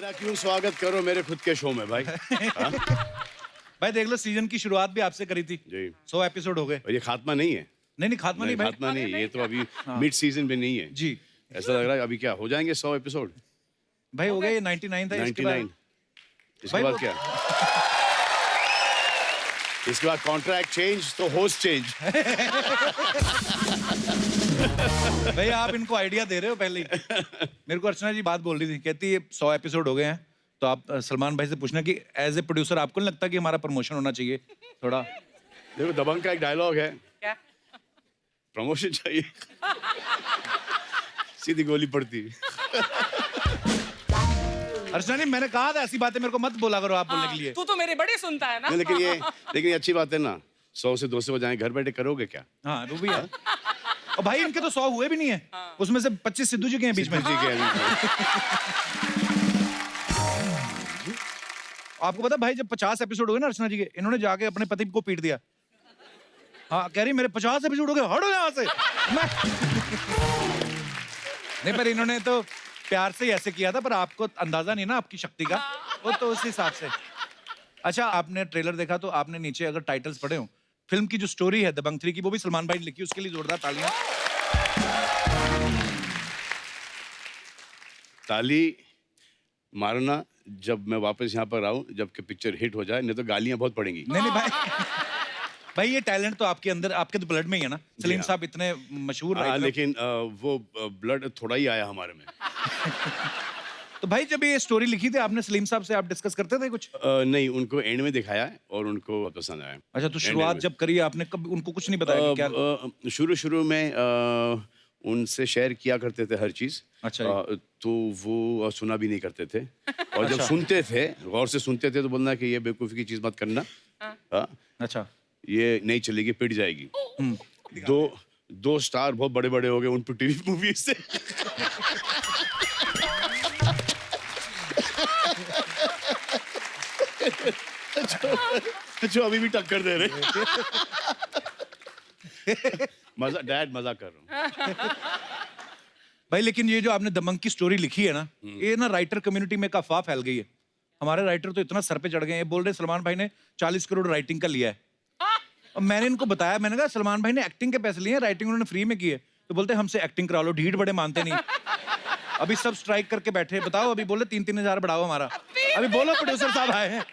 मेरा क्यों स्वागत करो मेरे खुद के शो में भाई। हाँ? भाई देख लो, सीजन की शुरुआत भी आपसे करी थी जी। 100 एपिसोड हो गए। और ये खात्मा नहीं है। नहीं खात्मा नहीं भाई। खात्मा नहीं, ये तो अभी मिड सीजन में नहीं है जी ऐसा लग रहा है अभी क्या हो जाएंगे 100 एपिसोड। भाई हो गया, ये 99 था। इसके 99 बाद इसके बाद क्या इसके बाद कॉन्ट्रैक्ट चेंज तो होस्ट चेंज। भाई आप इनको आइडिया दे रहे हो पहले ही। मेरे को अर्चना जी बात बोल रही थी, कहती है 100 एपिसोड हो गए हैं, तो आप सलमान भाई से पूछना कि एज ए प्रोड्यूसर आपको नहीं लगता कि हमारा प्रमोशन होना चाहिए थोड़ा। देखो दबंग का एक डायलॉग है, क्या? प्रमोशन चाहिए। सीधी गोली पड़ती। अर्चना जी मैंने कहा था ऐसी बातें मेरे को मत बोला करो आप बोलने के लिए। तू तो मेरी बड़ी सुनता है ना। नहीं, लेकिन ये अच्छी बात है ना, 100 से 200 बजाएं, घर बैठे करोगे क्या। हाँ वो भी है। और भाई इनके तो 100 हुए भी नहीं है, उसमें से 25 सिद्धू जी के हैं बीच में। जी के आपको पता भाई, जब 50 एपिसोड हो गए ना अर्चना जी के, इन्होंने जाके अपने पति को पीट दिया। हाँ कह रही मेरे 50 एपिसोड हो गए, हटो यहाँ से। नहीं पर इन्होंने तो प्यार से ही ऐसे किया था, पर आपको अंदाजा नहीं ना आपकी शक्ति का, वो तो उस हिसाब से। अच्छा आपने ट्रेलर देखा तो आपने नीचे अगर टाइटल्स पढ़े हो, फिल्म की जो स्टोरी है दबंग 3 की, वो भी सलमान भाई ने लिखी, उसके लिए जोरदार तालियां। ताली मारना जब मैं वापस यहाँ पर आऊँ, जब कि पिक्चर हिट हो जाए, नहीं तो गालियाँ बहुत पड़ेंगी। नहीं भाई भाई ये टैलेंट तो आपके अंदर, आपके तो ब्लड में ही है ना। सलीम हाँ। साहब इतने मशहूर हाँ, राइटर। लेकिन वो ब्लड थोड़ा ही आया हमारे में। तो भाई जब ये स्टोरी लिखी थी आपने सलीम साहब से, आप डिस्कस करते थे कुछ? नहीं, उनको एंड में दिखाया है और उनको बहुत पसंद आया। अच्छा तो शुरुआत जब करी आपने, कब उनको कुछ नहीं बताया कि क्या? शुरू में उनसे शेयर किया करते थे हर चीज। अच्छा तो वो सुना भी नहीं करते थे, और जब सुनते थे, गौर से सुनते थे, तो बोलना कि ये बेवकूफ़ी की चीज मत करना। हाँ, अच्छा ये नहीं चलेगी, पिट जाएगी। दो स्टार बहुत बड़े बड़े हो गए उन पर टीवी मूवी से। जो अभी भी टक्कर दे रहे। मजा डैड मजा कर रहा हूँ। भाई लेकिन ये जो आपने दबंग की स्टोरी लिखी है ना, ये ना राइटर कम्युनिटी में एक अफवाह फैल गई है। हमारे राइटर तो इतना सर पे चढ़ गए हैं, बोल रहे सलमान भाई ने 40 करोड़ राइटिंग का लिया है। और मैंने इनको बताया, मैंने कहा सलमान भाई ने एक्टिंग के पैसे लिए हैं, राइटिंग उन्होंने फ्री में की है। तो बोलते हमसे एक्टिंग करा लो, ढीठ बड़े मानते नहीं। अभी सब स्ट्राइक करके बैठे, बताओ अभी बोले 3-3 हजार बढ़ाओ हमारा। अभी बोलो प्रोड्यूसर साहब आए हैं।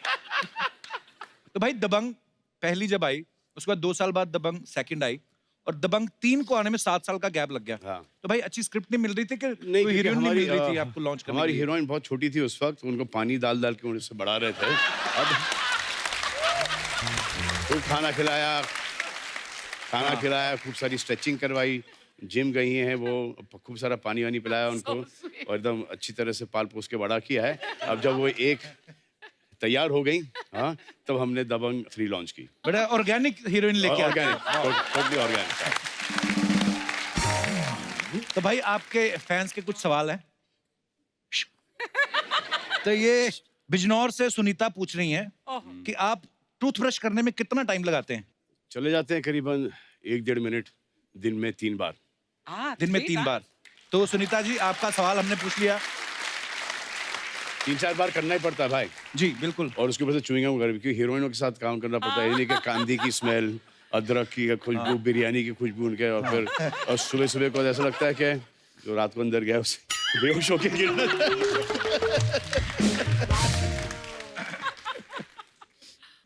तो भाई दबंग पहली जब आई, उसके बाद 2 साल बाद दबंग सेकंड आई, और दबंग 3 को आने में 7 साल का गैप लग गया। हाँ। तो भाई अच्छी स्क्रिप्ट नहीं मिल रही थी कि नहीं, कोई हीरोइन नहीं मिल रही थी आपको लॉन्च करने हमारी के लिए? हीरोइन बहुत छोटी थी उस वक्त, उनको पानी डाल डाल के उनसे बढ़ा रहे थे। अब खूब खाना खिलाया, खूब सारी स्ट्रेचिंग करवाई, जिम गई हैं वो, खूब सारा पानी वानी पिलाया उनको, और एकदम अच्छी तरह से पाल पोस के बड़ा किया है। अब जब वो एक तैयार हो गई, हाँ, तब हमने दबंग 3 लॉन्च की। बड़ा ऑर्गेनिक हीरोइन लेके आए। Organic, totally organic. तो भाई आपके फैंस के कुछ सवाल हैं। तो ये बिजनौर से सुनीता पूछ रही हैं कि आप टूथब्रश करने में कितना टाइम लगाते हैं? चले जाते हैं करीबन 1-1.5 मिनट, दिन में 3 बार। दिन में 3 बार। तो सुनीता जी आपका सवाल हमने पूछ लिया। 3-4 बार करना ही पड़ता है भाई। जी बिल्कुल। और उसके ऊपर से चुइंगम कर, क्योंकि हीरोइनों के साथ काम करना पड़ता है। ये नहीं कि कांदी की स्मेल, अदरक की खुशबू, बिरयानी की खुशबू उनके, और फिर और सुबह सुबह को ऐसा लगता है कि जो रात को अंदर गया उसे बेहोश होके गिरना।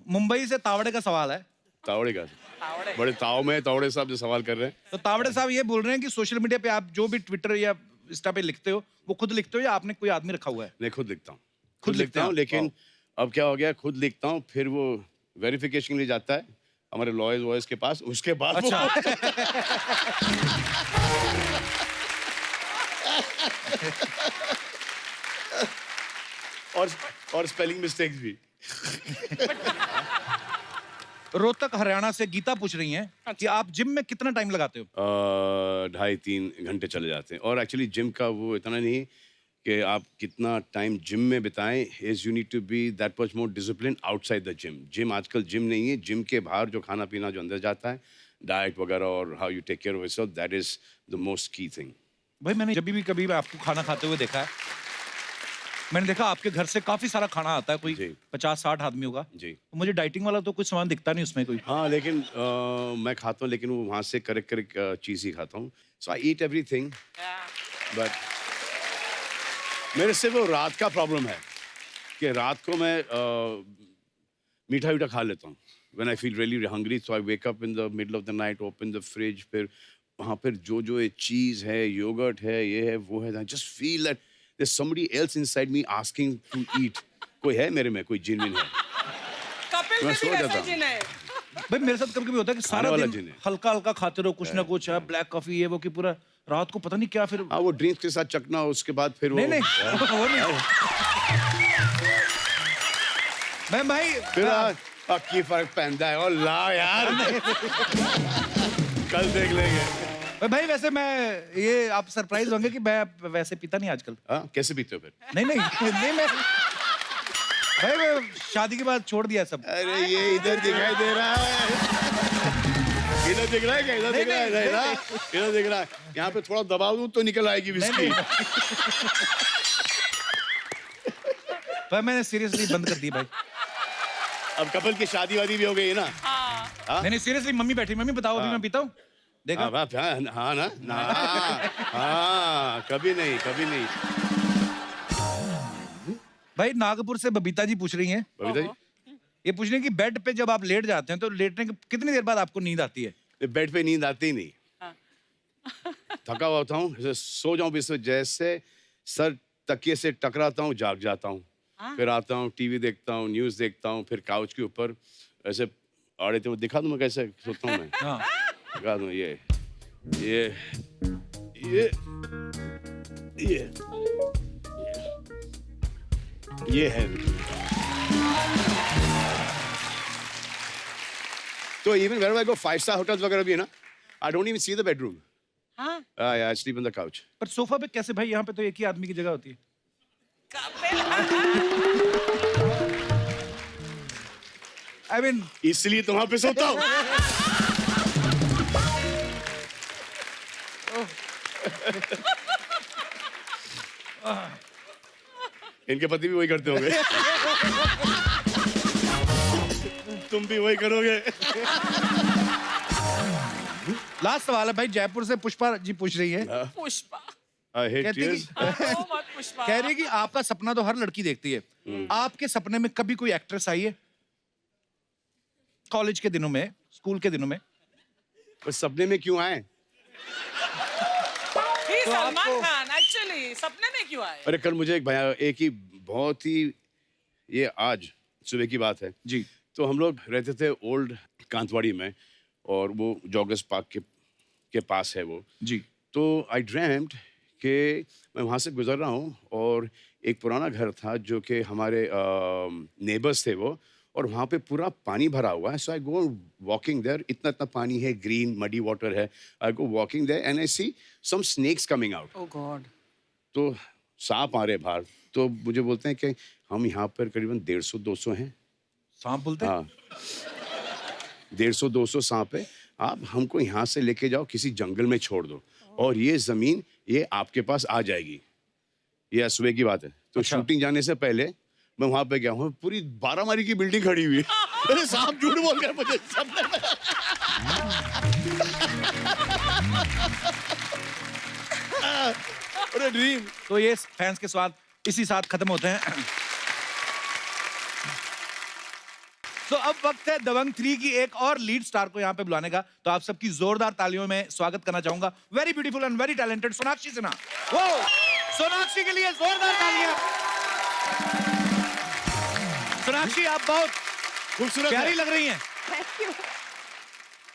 मुंबई से तावड़े का सवाल है। तावड़े का बड़े ताव में तावड़े साहब जो सवाल कर रहे हैं। तो तावड़े साहब ये बोल रहे हैं कि सोशल मीडिया पे आप जो भी ट्विटर या इंस्टा पे लिखते हो, वो खुद लिखते हो या आपने कोई आदमी रखा हुआ है? मैं खुद लिखता हूँ, खुद लिखते हूँ, हैं? लेकिन अब क्या हो गया, खुद लिखता हूँ, फिर वो वेरिफिकेशन के लिए जाता है हमारे लॉयर्स वॉयर्स के पास, उसके बाद अच्छा। और स्पेलिंग मिस्टेक्स भी। रोहतक हरियाणा से गीता पूछ रही हैं कि आप जिम में कितना टाइम लगाते हो? 2.5-3 घंटे चले जाते हैं, और एक्चुअली जिम का वो इतना नहीं कि आप कितना टाइम जिम में बिताएं, is you need to be that much more discipline outside the gym. Gym आजकल जिम नहीं है, जिम के बाहर जो खाना पीना जो अंदर जाता है, डाइट वगैरह, और how you take care of yourself, that is the most key thing. भाई मैंने जब भी कभी आपको खाना खाते हुए देखा है, मैंने देखा आपके घर से काफी सारा खाना आता है, कोई जी। 50-60 आदमी होगा। जी। तो मुझे डाइटिंग वाला तो कुछ सामान दिखता नहीं उसमें कोई। हाँ, लेकिन मैं खाता हूँ, लेकिन वो वहाँ से करेक्ट चीज़ ही खाता हूँ। सो आई ईट एवरीथिंग, बट मेरे से वो रात का प्रॉब्लम है कि रात को मैं मीठा-वीठा खा लेता हूँ। When I feel really hungry, so I wake up in the middle of the night, open the fridge, फिर वहाँ पर जो ये चीज़ है, योगर्ट है, ये है, वो है, I just feel that there's somebody else inside me asking to eat. कोई है मेरे में, कोई जिन-विन है। कपिल मैं में भी सो वैसा जाता हूँ। जिन है। भाई मेरे साथ कभी-कभी होता है कि सारा वाला दिन जिन है। हल्का-हल्का खाते रहो, कुछ ना कुछ है, ब्लैक कॉफी ये वो, कि पूरा रात को पता नहीं क्या फिर। हाँ, वो ड्रिंक्स के साथ चखना, उसके बाद फिर वो नहीं वो नहीं। मैं भाई फिर पक्की फर्क पहनता है। और ला यार कल देख लेंगे। भाई वैसे मैं ये आप सरप्राइज होंगे कि मैं वैसे पीता नहीं आजकल। हाँ, कैसे पीते हो फिर? नहीं मैं भाई मैं शादी के बाद छोड़ दिया सब। अरे ये इधर दिखाई दे रहा है, इधर दिख रहा है क्या? इधर दिख रहा है, नहीं ना? इधर दिख रहा है। यहाँ पे थोड़ा दबाव दूं तो निकल आएगी विस्की। भाई मैंने सीरियसली बंद कर दी भाई। अब कपिल की शादी वादी भी हो गई है ना? नहीं सीरियसली, मम्मी बैठी, मम्मी बताओ अभी मैं पीता हूँ, देखा। हाँ बाप, हाँ ना ना, हाँ कभी नहीं, कभी नहीं। भाई नागपुर से बबीता जी पूछ रही हैं, बबीता जी, ये पूछ रही हैं कि बेड पे जब आप लेट जाते हैं तो लेटने के कितनी देर बाद आपको नींद आती है? बेड पे नींद आती ही नहीं। थका हुआ होता हूँ, जैसे सो जाऊं बिस्तर, जैसे सर तकिए से टकराता हूँ, जाग जाता हूँ। फिर आता हूँ, टीवी देखता हूँ, न्यूज़ देखता हूँ, फिर काउच के ऊपर ऐसे आड़े थे, दिखा दूँ मैं कैसे सोता हूँ मैं। हाँ दिखा दूँ, ये ये है। तो even where I go 5 star hotels वगैरह भी है ना, I don't even see the bedroom. हाँ, I sleep on the couch. पर सोफा पे कैसे भाई? यहाँ पे तो एक ही आदमी की जगह होती है। कपिल आई मीन इसलिए तो वहां पे सोता हूँ। इनके पति भी वही करते होंगे। तुम भी वही करोगे। लास्ट सवाल है भाई, जयपुर से पुष्पा जी पूछ रही है। पुष्पा। आई हेट कहती टीयर्स। ओ मत पुष्पा। कह रही है कि आपका सपना तो हर लड़की देखती है, आपके सपने में कभी कोई एक्ट्रेस आई है? कॉलेज के दिनों में, स्कूल के दिनों में? बस सपने में क्यों आए? ही तो सलमान आपको- खान एक्चुअली सपने में क्यों आए? अरे कल मुझे एक ही बहुत ही, ये आज सुबह की बात है जी तो हम लोग रहते थे ओल्ड कांतवाड़ी में, और वो जॉगर्स पार्क के पास है वो। जी तो आई ड्रीम्ड कि मैं वहाँ से गुजर रहा हूँ, और एक पुराना घर था जो कि हमारे नेबर्स थे वो, और वहाँ पे पूरा पानी भरा हुआ है। सो आई गो वॉकिंग देयर, इतना इतना पानी है, ग्रीन मडी वाटर है। I go walking there and I see some snakes coming out. Oh God. तो सांप आ रहे बाहर, तो मुझे बोलते हैं कि हम यहाँ पर करीबन 150-200 हैं। सांप बोलते हैं? हाँ, 150-200 सांप है, आप हमको यहाँ से लेके जाओ, किसी जंगल में छोड़ दो, और ये जमीन ये आपके पास आ जाएगी। ये सुबह की बात है। तो अच्छा। शूटिंग जाने से पहले मैं वहां पे गया हूँ, पूरी 12 मारी की बिल्डिंग खड़ी हुई है। अरे सांप झूठ बोल गया मुझे सपने में। अरे ड्रीम। तो ये फैंस के सवाल इसी साथ खत्म होते हैं। तो अब वक्त है दबंग 3 की एक और लीड स्टार को यहाँ पे बुलाने का। तो आप सबकी जोरदार तालियों में स्वागत करना चाहूंगा very beautiful and very talented Sonakshi Sinha. वो सोनाक्षी के लिए जोरदार तालियां। सोनाक्षी आप बहुत खूबसूरत प्यारी है। लग रही हैं।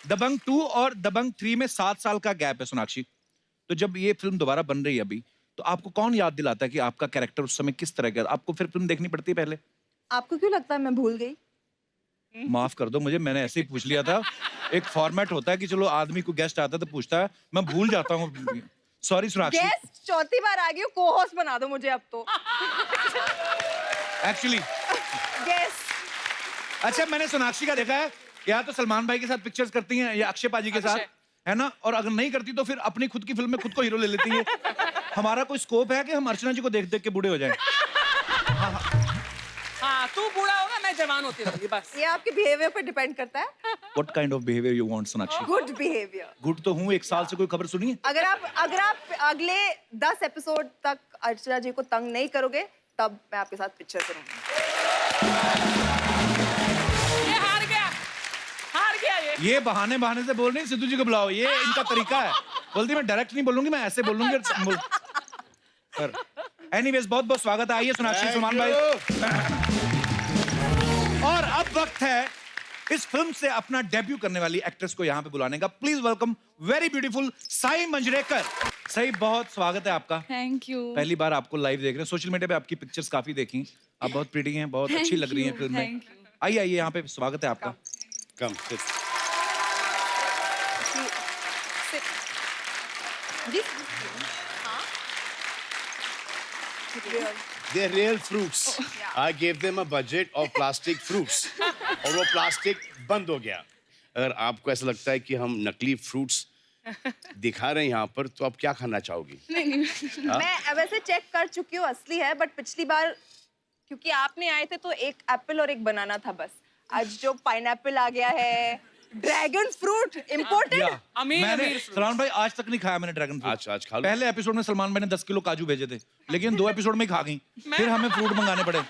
दबंग 2 और दबंग 3 में 7 साल का गैप है सोनाक्षी। तो जब ये फिल्म दोबारा बन रही है अभी, तो आपको कौन याद दिलाता है कि आपका कैरेक्टर उस समय किस तरह का? आपको फिर फिल्म देखनी पड़ती है पहले? आपको क्यों लगता है मैं भूल गई? माफ कर दो मुझे, मैंने ऐसे ही पूछ लिया था। एक फॉर्मेट होता है कि चलो आदमी को गेस्ट आता है तो पूछता है, मैं भूल जाता हूँ। सॉरी सोनाक्षी। गेस्ट चौथी बार आ गई हूँ, को होस्ट बना दो मुझे अब तो। Actually guest. अच्छा, मैंने सोनाक्षी का देखा है, या तो सलमान भाई के साथ पिक्चर्स करती हैं या अक्षय पाजी के साथ, अक्षय। है ना? और अगर नहीं करती तो फिर अपनी खुद की फिल्म में खुद को हीरो ले लेती है। हमारा कोई स्कोप है कि हम अर्चना जी को देख देख के बूढ़े हो जाएं? तू बूढ़ा होगा मैं जवान होती रहूंगी बस। ये आपके बिहेवियर पर डिपेंड करता है। What kind of behavior you want, Sonakshi? Good behaviour. Good तो हूँ, 1 साल से कोई खबर सुनी है? अगर आप अगले 10 एपिसोड तक अर्चना जी को तंग नहीं करोगे तब मैं आपके साथ पिक्चर करूंगी। ये हार गया ये। ये बहाने से बोल रही है, सिद्धू जी को बुलाओ, ये इनका तरीका है। बोलती मैं डायरेक्ट नहीं बोलूंगी, मैं ऐसे बोलूंगी। एनीवेज बहुत स्वागत है, आइए सोनाक्षी सलमान भाई। और अब वक्त है इस फिल्म से अपना डेब्यू करने वाली एक्ट्रेस को यहाँ पे बुलाने का। Please welcome very beautiful Sai Manjrekar. Sai, बहुत स्वागत है आपका। Thank you. पहली बार आपको लाइव देख रहे हैं, सोशल मीडिया पे आपकी पिक्चर्स काफी देखी, आप बहुत प्रीटी हैं, बहुत अच्छी लग रही हैं फिल्म में। thank you. आइए यहाँ पे, स्वागत है आपका। कम sit. जी हाँ। They're real fruits. I gave them a budget of plastic fruits. और वो प्लास्टिक बंद हो गया। अगर आपको ऐसा लगता है कि हम नकली फ्रूट्स दिखा रहे हैं यहाँ पर, तो आप क्या खाना चाहोगी? मैं वैसे चेक कर चुकी हूँ, असली है, बट पिछली बार क्योंकि आपने आए थे तो एक एप्पल और एक बनाना था बस। आज जो पाइनएप्पल आ गया है, ड्रैगन फ्रूट इम्पोर्टेड। अमीर मैंने अमीर fruits। सलमान भाई आज तक नहीं खाया मैंने ड्रैगन फ्रूट। आज खा लो। पहले एपिसोड में सलमान भाई ने 10 किलो काजू भेजे थे, लेकिन 2 एपिसोड में ही खा गई, फिर हमें फ्रूट मंगाने पड़े।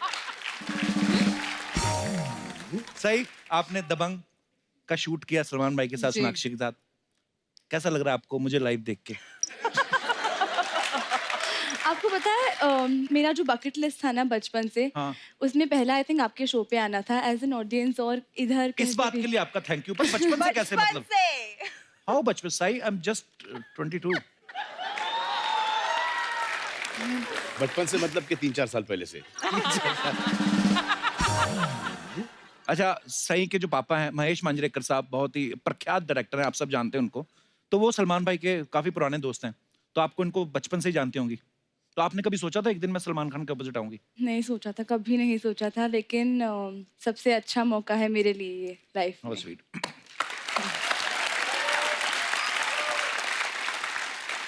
सही, आपने दबंग का शूट किया सलमान भाई के साथ, जी। सोनाक्षी के साथ। कैसा लग रहा है आपको मुझे लाइव देख के? आपको पता है मेरा जो बकेट लिस्ट था ना बचपन से, हाँ। उसमें पहला आई थिंक आपके शो पे आना था एज एन ऑडियंस। और इधर इस बात के लिए आपका थैंक यू। पर बचपन से कैसे, बचपन मतलब से हाउ बचपन? Sai, I am just 22। बचपन से मतलब कि 3-4 साल पहले से। अच्छा, सई के जो पापा हैं महेश मांजरेकर साहब, बहुत ही प्रख्यात डायरेक्टर हैं, आप सब जानते हैं उनको। तो वो सलमान भाई के काफी पुराने दोस्त हैं, तो आपको इनको बचपन से ही जानती होंगी। तो आपने कभी सोचा था एक दिन मैं सलमान खान के अपोजिट आऊंगी? नहीं सोचा था, कभी नहीं सोचा था, लेकिन सबसे अच्छा मौका है मेरे लिए ये लाइफ हाउ में। स्वीट।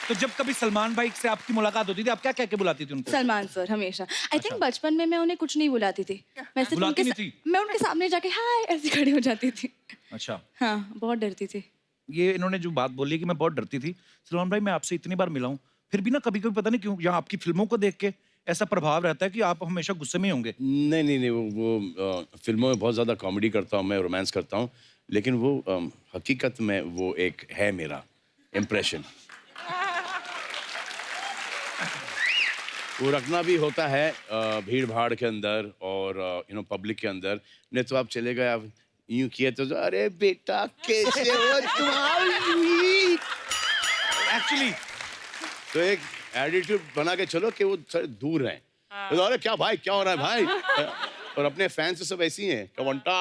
तो जब कभी सलमान भाई से आपकी मुलाकात होती थी, आप क्या कह के बुलाती थी उनको? सलमान सर हमेशा। आई थिंक बचपन में मैं उन्हें कुछ नहीं बुलाती थी, मैं सिर्फ बुलाती उनके नहीं थी? मैं उनके सामने जाके हाय ऐसे खड़ी हो जाती थी। अच्छा, हाँ, बहुत डरती थी। ये इन्होंने जो बात बोली कि मैं बहुत डरती थी, सलमान भाई मैं आपसे इतनी बार मिला हूं, फिर भी ना कभी कभी पता नहीं क्यों यहाँ आपकी फिल्मों को देख के ऐसा प्रभाव रहता है कि आप हमेशा गुस्से में ही होंगे। नहीं, वो फिल्मों में बहुत ज़्यादा कॉमेडी करता हूँ, मैं रोमांस करता हूँ, लेकिन वो हकीकत में वो एक है मेरा इम्प्रेशन। वो रखना भी होता है भीड़ भाड़ के अंदर और पब्लिक के अंदर। नहीं तो आप चले गए, आप यूं किए तो अरे बेटा कैसे हो तुम्हारी। एक्चुअली तो एक एटीट्यूड बना के चलो कि वो थोड़े दूर हैं। तो अरे क्या भाई, क्या हो रहा है भाई? और अपने फैंस से सब ऐसी हैं, कवंटा